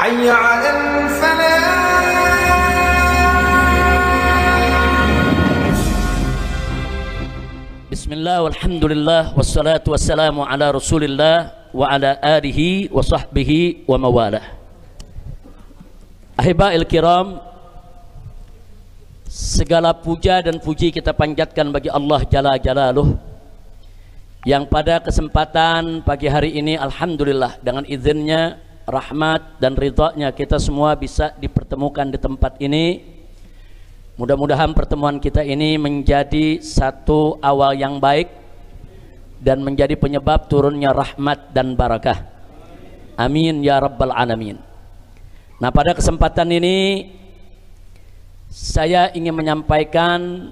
حي على الفلاح. Bismillah walhamdulillah wassalatu wassalamu ala rasulillah wa ala alihi wa sahbihi wa mawalah. Ahiba'il kiram, segala puja dan puji kita panjatkan bagi Allah Jalla Jalaluh yang pada kesempatan pagi hari ini alhamdulillah dengan izinnya, rahmat dan ridhanya kita semua bisa dipertemukan di tempat ini. Mudah-mudahan pertemuan kita ini menjadi satu awal yang baik dan menjadi penyebab turunnya rahmat dan barakah. Amin ya rabbal alamin. Nah, pada kesempatan ini saya ingin menyampaikan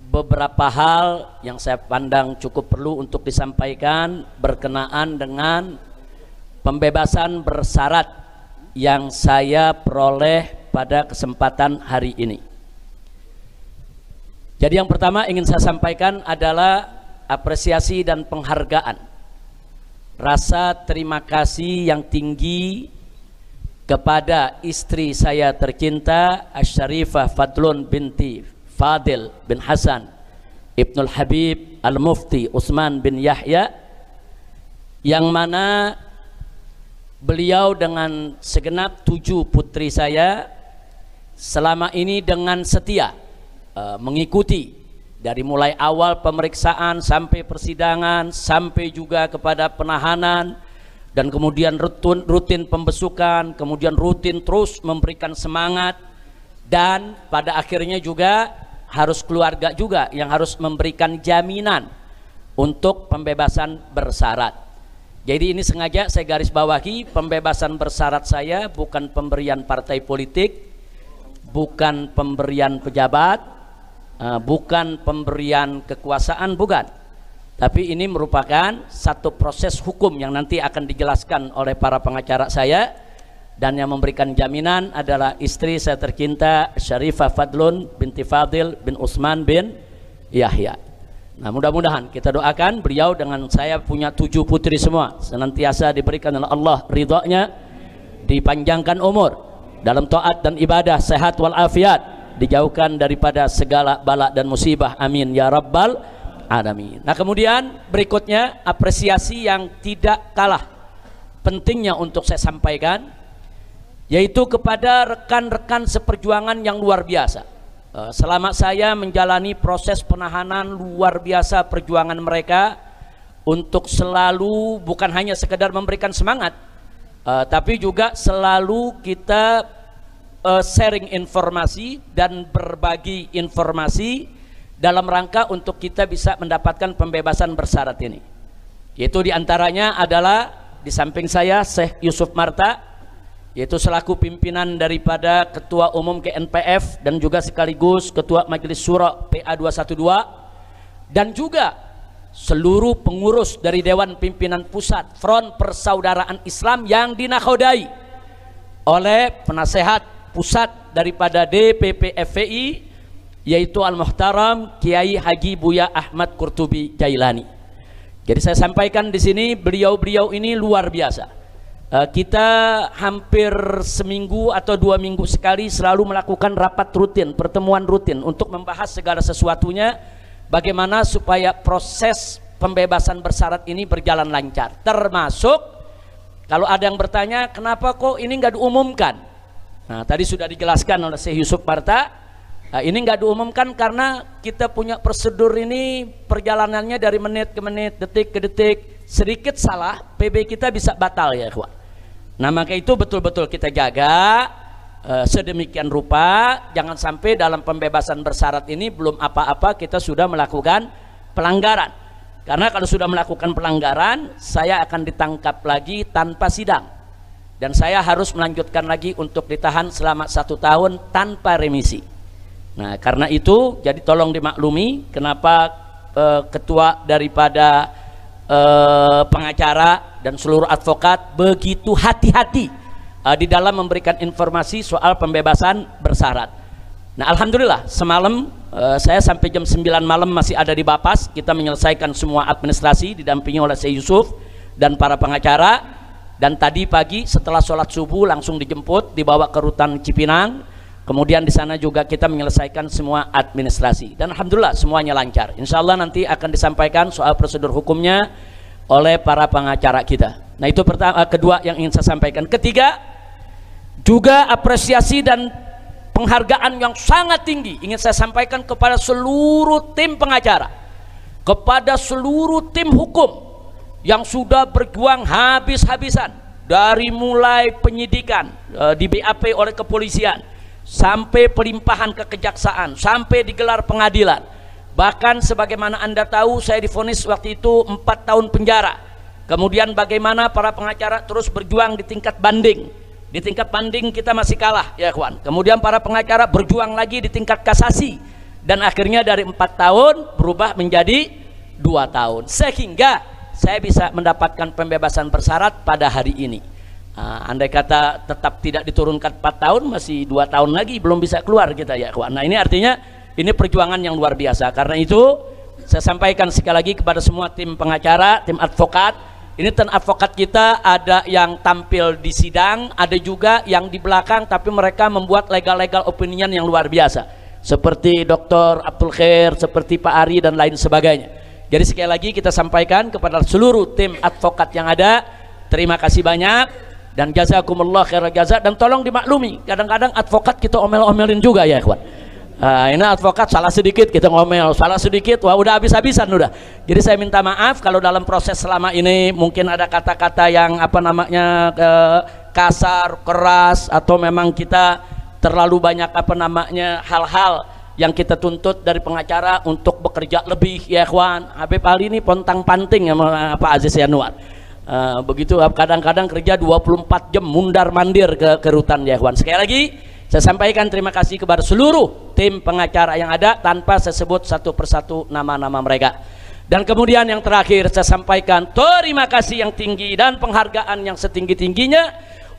beberapa hal yang saya pandang cukup perlu untuk disampaikan berkenaan dengan pembebasan bersyarat yang saya peroleh pada kesempatan hari ini. Jadi yang pertama ingin saya sampaikan adalah apresiasi dan penghargaan, rasa terima kasih yang tinggi kepada istri saya tercinta Asy-Syarifah Fadlun binti Fadil bin Hasan Ibnul Habib Al-Mufti Utsman bin Yahya, yang mana beliau dengan segenap 7 putri saya selama ini dengan setia mengikuti dari mulai awal pemeriksaan sampai persidangan, sampai juga kepada penahanan, dan kemudian rutin pembesukan, kemudian rutin terus memberikan semangat, dan pada akhirnya juga harus keluarga juga yang harus memberikan jaminan untuk pembebasan bersyarat. Jadi ini sengaja saya garis bawahi, pembebasan bersyarat saya bukan pemberian partai politik, bukan pemberian pejabat, bukan pemberian kekuasaan, bukan, tapi ini merupakan satu proses hukum yang nanti akan dijelaskan oleh para pengacara saya, dan yang memberikan jaminan adalah istri saya tercinta Syarifah Fadlun binti Fadil bin Utsman bin Yahya. Nah, mudah-mudahan kita doakan beliau dengan saya punya 7 putri semua senantiasa diberikan oleh Allah ridhonya, dipanjangkan umur dalam taat dan ibadah, sehat walafiat, dijauhkan daripada segala bala dan musibah, amin ya rabbal alamin. Nah, kemudian berikutnya apresiasi yang tidak kalah pentingnya untuk saya sampaikan, yaitu kepada rekan-rekan seperjuangan yang luar biasa. Selama saya menjalani proses penahanan, luar biasa perjuangan mereka untuk selalu bukan hanya sekedar memberikan semangat, tapi juga selalu kita sharing informasi dan berbagi informasi dalam rangka untuk kita bisa mendapatkan pembebasan bersyarat ini. Yaitu diantaranya adalah di samping saya Syekh Yusuf Marta, yaitu selaku pimpinan daripada Ketua Umum KNPF dan juga sekaligus Ketua Majelis Syuro PA 212, dan juga seluruh pengurus dari Dewan Pimpinan Pusat Front Persaudaraan Islam yang dinakodai oleh penasehat pusat daripada DPP FPI, yaitu Al-Muhtaram Kiai Haji Buya Ahmad Qurtubi Jailani. Jadi saya sampaikan di sini, beliau-beliau ini luar biasa. Kita hampir seminggu atau 2 minggu sekali selalu melakukan rapat rutin, pertemuan rutin untuk membahas segala sesuatunya, bagaimana supaya proses pembebasan bersyarat ini berjalan lancar. Termasuk kalau ada yang bertanya kenapa kok ini nggak diumumkan. Nah, tadi sudah dijelaskan oleh Syekh Yusuf Marta, ini nggak diumumkan karena kita punya prosedur ini perjalanannya dari menit ke menit, detik ke detik. Sedikit salah PB kita bisa batal ya ikhwan. Nah, maka itu betul-betul kita jaga sedemikian rupa, jangan sampai dalam pembebasan bersyarat ini belum apa-apa kita sudah melakukan pelanggaran. Karena kalau sudah melakukan pelanggaran, saya akan ditangkap lagi tanpa sidang, dan saya harus melanjutkan lagi untuk ditahan selama 1 tahun tanpa remisi. Nah, karena itu jadi tolong dimaklumi kenapa ketua daripada pengacara dan seluruh advokat begitu hati-hati di dalam memberikan informasi soal pembebasan bersyarat. Nah, alhamdulillah semalam saya sampai jam 9 malam masih ada di Bapas, kita menyelesaikan semua administrasi didampingi oleh Syekh Yusuf dan para pengacara. Dan tadi pagi setelah sholat subuh langsung dijemput, dibawa ke rutan Cipinang. Kemudian di sana juga kita menyelesaikan semua administrasi. Dan alhamdulillah semuanya lancar. Insya Allah nanti akan disampaikan soal prosedur hukumnya oleh para pengacara kita. Nah itu pertama, kedua yang ingin saya sampaikan. Ketiga, juga apresiasi dan penghargaan yang sangat tinggi ingin saya sampaikan kepada seluruh tim pengacara, kepada seluruh tim hukum yang sudah berjuang habis-habisan dari mulai penyidikan di BAP oleh kepolisian sampai pelimpahan ke kejaksaan sampai digelar pengadilan. Bahkan sebagaimana Anda tahu saya divonis waktu itu 4 tahun penjara. Kemudian bagaimana para pengacara terus berjuang di tingkat banding. Di tingkat banding kita masih kalah ya kawan. Kemudian para pengacara berjuang lagi di tingkat kasasi dan akhirnya dari 4 tahun berubah menjadi 2 tahun sehingga saya bisa mendapatkan pembebasan bersyarat pada hari ini. Andai kata tetap tidak diturunkan 4 tahun, masih 2 tahun lagi belum bisa keluar kita ya kawan. Nah ini artinya ini perjuangan yang luar biasa. Karena itu saya sampaikan sekali lagi kepada semua tim pengacara, tim advokat. Ini tim advokat kita ada yang tampil di sidang, ada juga yang di belakang tapi mereka membuat legal opinion yang luar biasa. Seperti Dr. Abdul Khair, seperti Pak Ari dan lain sebagainya. Jadi sekali lagi kita sampaikan kepada seluruh tim advokat yang ada, terima kasih banyak dan jazakumullah khairal jaza. Dan tolong dimaklumi, kadang-kadang advokat kita omel-omelin juga ya kawan. Ini advokat salah sedikit kita ngomel, salah sedikit wah udah habis-habisan udah. Jadi saya minta maaf kalau dalam proses selama ini mungkin ada kata-kata yang apa namanya kasar, keras, atau memang kita terlalu banyak apa namanya hal-hal yang kita tuntut dari pengacara untuk bekerja lebih ya kawan. Habib Ali ini pontang-panting sama Pak Aziz Yanuar. Begitu kadang-kadang kerja 24 jam mundar mandir ke rutan ya kawan. Sekali lagi saya sampaikan terima kasih kepada seluruh tim pengacara yang ada tanpa saya sebut satu persatu nama-nama mereka. Dan kemudian yang terakhir saya sampaikan terima kasih yang tinggi dan penghargaan yang setinggi-tingginya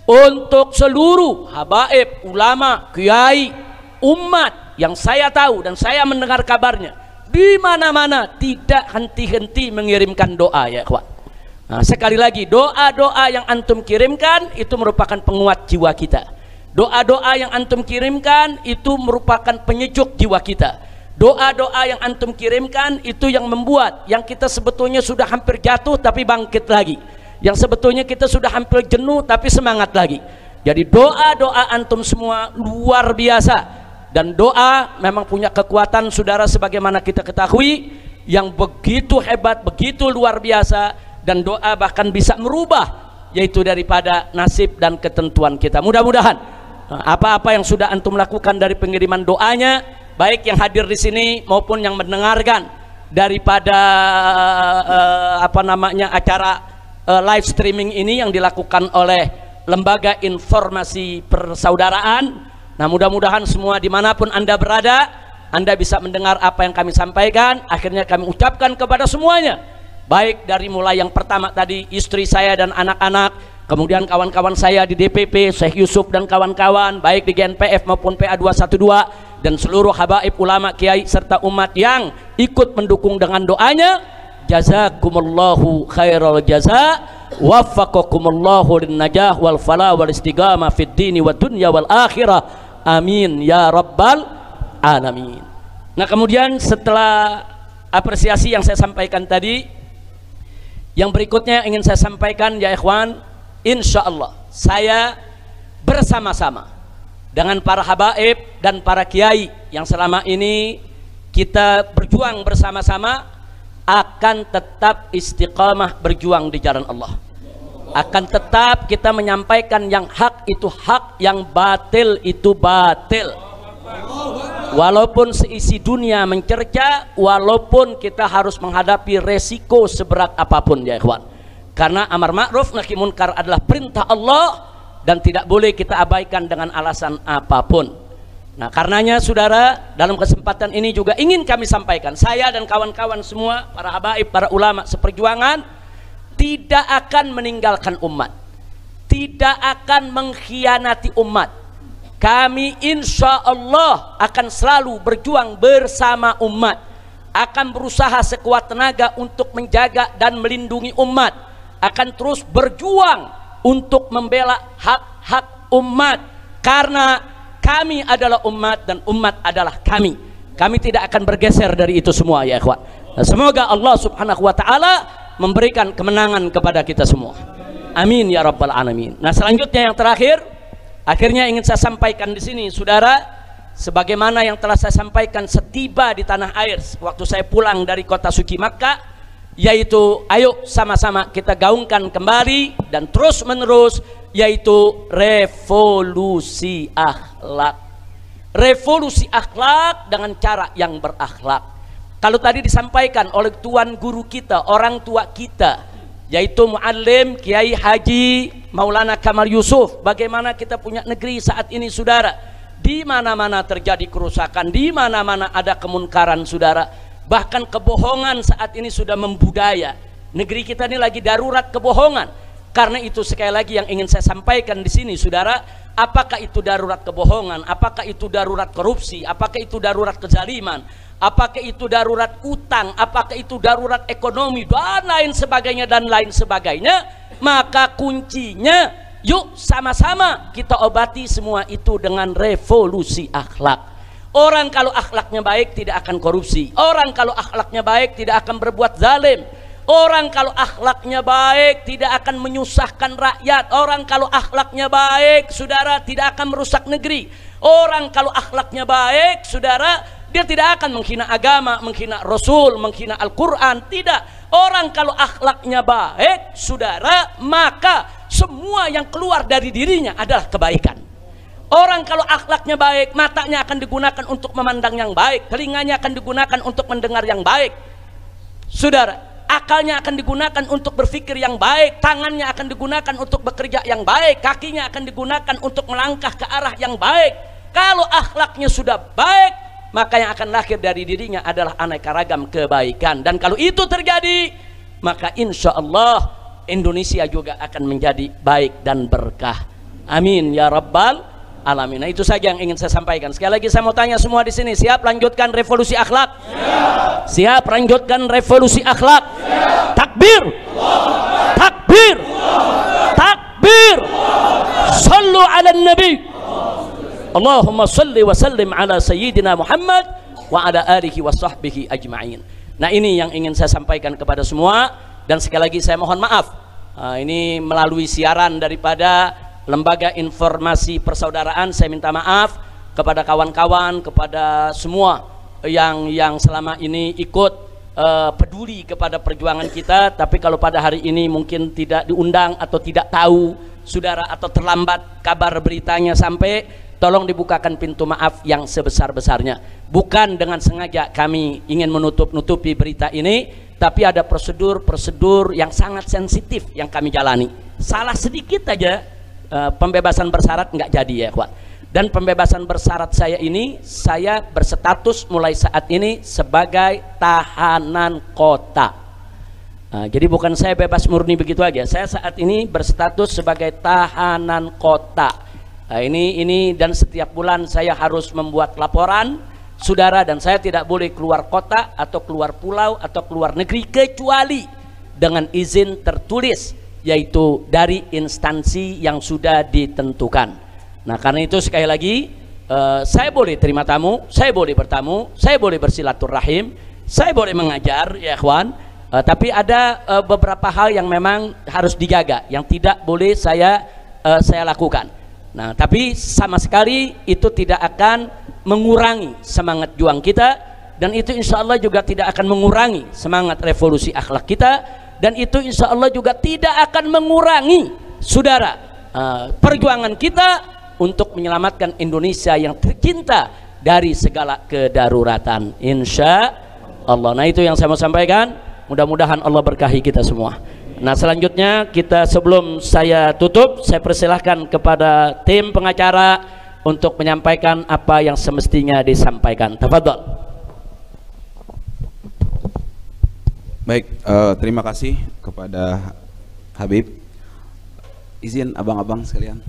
untuk seluruh habaib, ulama, kiai, umat yang saya tahu dan saya mendengar kabarnya di mana-mana tidak henti-henti mengirimkan doa ya kawan. Nah, sekali lagi doa-doa yang antum kirimkan itu merupakan penguat jiwa kita. Doa-doa yang antum kirimkan itu merupakan penyejuk jiwa kita. Doa-doa yang antum kirimkan itu yang membuat yang kita sebetulnya sudah hampir jatuh tapi bangkit lagi. Yang sebetulnya kita sudah hampir jenuh tapi semangat lagi. Jadi doa-doa antum semua luar biasa. Dan doa memang punya kekuatan saudara sebagaimana kita ketahui yang begitu hebat, begitu luar biasa. Dan doa bahkan bisa merubah yaitu daripada nasib dan ketentuan kita. Mudah-mudahan apa-apa yang sudah antum lakukan dari pengiriman doanya, baik yang hadir di sini maupun yang mendengarkan daripada apa namanya acara live streaming ini yang dilakukan oleh Lembaga Informasi Persaudaraan. Nah mudah-mudahan semua dimanapun Anda berada, Anda bisa mendengar apa yang kami sampaikan. Akhirnya kami ucapkan kepada semuanya, baik dari mulai yang pertama tadi istri saya dan anak-anak, kemudian kawan-kawan saya di DPP, Syekh Yusuf dan kawan-kawan, baik di GNPF maupun PA212, dan seluruh habaib, ulama, kiai serta umat yang ikut mendukung dengan doanya. Jazakumullahu khairal jaza, waffaqakumullahu lin najah wal falah wal istiqamah fid dini wad dunya wal akhirah. Amin ya rabbal alamin. Nah kemudian setelah apresiasi yang saya sampaikan tadi, yang berikutnya ingin saya sampaikan ya ikhwan, insya Allah saya bersama-sama dengan para habaib dan para kiai yang selama ini kita berjuang bersama-sama akan tetap istiqamah berjuang di jalan Allah. Akan tetap kita menyampaikan yang hak itu hak, yang batil itu batil. Walaupun seisi dunia mencerca, walaupun kita harus menghadapi resiko seberat apapun ya ikhwan. Karena amar ma'ruf nahi munkar adalah perintah Allah dan tidak boleh kita abaikan dengan alasan apapun. Nah karenanya saudara, dalam kesempatan ini juga ingin kami sampaikan, saya dan kawan-kawan semua, para habaib, para ulama seperjuangan, tidak akan meninggalkan umat, tidak akan mengkhianati umat. Kami insya Allah akan selalu berjuang bersama umat, akan berusaha sekuat tenaga untuk menjaga dan melindungi umat, akan terus berjuang untuk membela hak-hak umat, karena kami adalah umat dan umat adalah kami. Kami tidak akan bergeser dari itu semua ya ikhwan. Semoga Allah subhanahu wa ta'ala memberikan kemenangan kepada kita semua. Amin ya rabbal alamin. Nah, selanjutnya yang terakhir, akhirnya ingin saya sampaikan di sini saudara, sebagaimana yang telah saya sampaikan setiba di tanah air waktu saya pulang dari kota suci Makkah, yaitu ayo sama-sama kita gaungkan kembali dan terus menerus, yaitu revolusi akhlak. Revolusi akhlak dengan cara yang berakhlak. Kalau tadi disampaikan oleh tuan guru kita, orang tua kita, yaitu Muallim Kiai Haji Maulana Kamal Yusuf, bagaimana kita punya negeri saat ini saudara, di mana-mana terjadi kerusakan, di mana-mana ada kemunkaran saudara, bahkan kebohongan saat ini sudah membudaya. Negeri kita ini lagi darurat kebohongan. Karena itu sekali lagi yang ingin saya sampaikan di sini saudara, apakah itu darurat kebohongan, apakah itu darurat korupsi, apakah itu darurat kezaliman, apakah itu darurat utang, apakah itu darurat ekonomi dan lain sebagainya, maka kuncinya yuk sama-sama kita obati semua itu dengan revolusi akhlak. Orang kalau akhlaknya baik tidak akan korupsi, orang kalau akhlaknya baik tidak akan berbuat zalim, orang kalau akhlaknya baik tidak akan menyusahkan rakyat, orang kalau akhlaknya baik saudara tidak akan merusak negeri, orang kalau akhlaknya baik saudara dia tidak akan menghina agama, menghina Rasul, menghina Al-Quran, tidak. Orang kalau akhlaknya baik saudara, maka semua yang keluar dari dirinya adalah kebaikan. Orang kalau akhlaknya baik, matanya akan digunakan untuk memandang yang baik, telinganya akan digunakan untuk mendengar yang baik saudara, akalnya akan digunakan untuk berpikir yang baik, tangannya akan digunakan untuk bekerja yang baik, kakinya akan digunakan untuk melangkah ke arah yang baik. Kalau akhlaknya sudah baik, maka yang akan lahir dari dirinya adalah aneka ragam kebaikan. Dan kalau itu terjadi, maka insya Allah Indonesia juga akan menjadi baik dan berkah. Amin ya rabbal alamin. Nah, itu saja yang ingin saya sampaikan. Sekali lagi saya mau tanya semua di sini, siap lanjutkan revolusi akhlak? Siap lanjutkan revolusi akhlak? Takbir, takbir, takbir. Sallu ala nabi. Allahumma salli wa sallim ala sayyidina Muhammad wa ala alihi wa sahbihi ajma'in. Nah, ini yang ingin saya sampaikan kepada semua. Dan sekali lagi saya mohon maaf, ini melalui siaran daripada Lembaga Informasi Persaudaraan, saya minta maaf kepada kawan-kawan, kepada semua yang selama ini ikut peduli kepada perjuangan kita, tapi kalau pada hari ini mungkin tidak diundang atau tidak tahu saudara, atau terlambat kabar beritanya sampai, tolong dibukakan pintu maaf yang sebesar-besarnya. Bukan dengan sengaja kami ingin menutup-nutupi berita ini, tapi ada prosedur-prosedur yang sangat sensitif yang kami jalani. Salah sedikit aja pembebasan bersyarat nggak jadi ya kawan. Dan pembebasan bersyarat saya ini, saya berstatus mulai saat ini sebagai tahanan kota. Jadi bukan saya bebas murni begitu aja, saya saat ini berstatus sebagai tahanan kota. Ini dan setiap bulan saya harus membuat laporan saudara, dan saya tidak boleh keluar kota atau keluar pulau atau keluar negeri kecuali dengan izin tertulis, yaitu dari instansi yang sudah ditentukan. Nah, karena itu sekali lagi saya boleh terima tamu, saya boleh bertamu, saya boleh bersilaturahim, saya boleh mengajar ya ikhwan, tapi ada beberapa hal yang memang harus dijaga, yang tidak boleh saya lakukan. Nah, tapi sama sekali itu tidak akan mengurangi semangat juang kita, dan itu insya Allah juga tidak akan mengurangi semangat revolusi akhlak kita, dan itu insya Allah juga tidak akan mengurangi saudara perjuangan kita untuk menyelamatkan Indonesia yang tercinta dari segala kedaruratan insya Allah. Nah, itu yang saya mau sampaikan, mudah-mudahan Allah berkahi kita semua. Nah, selanjutnya kita, sebelum saya tutup, saya persilahkan kepada tim pengacara untuk menyampaikan apa yang semestinya disampaikan. Tafadhol. Baik, terima kasih kepada Habib. Izin abang-abang sekalian.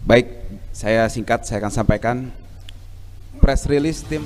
Baik, saya singkat, saya akan sampaikan press release tim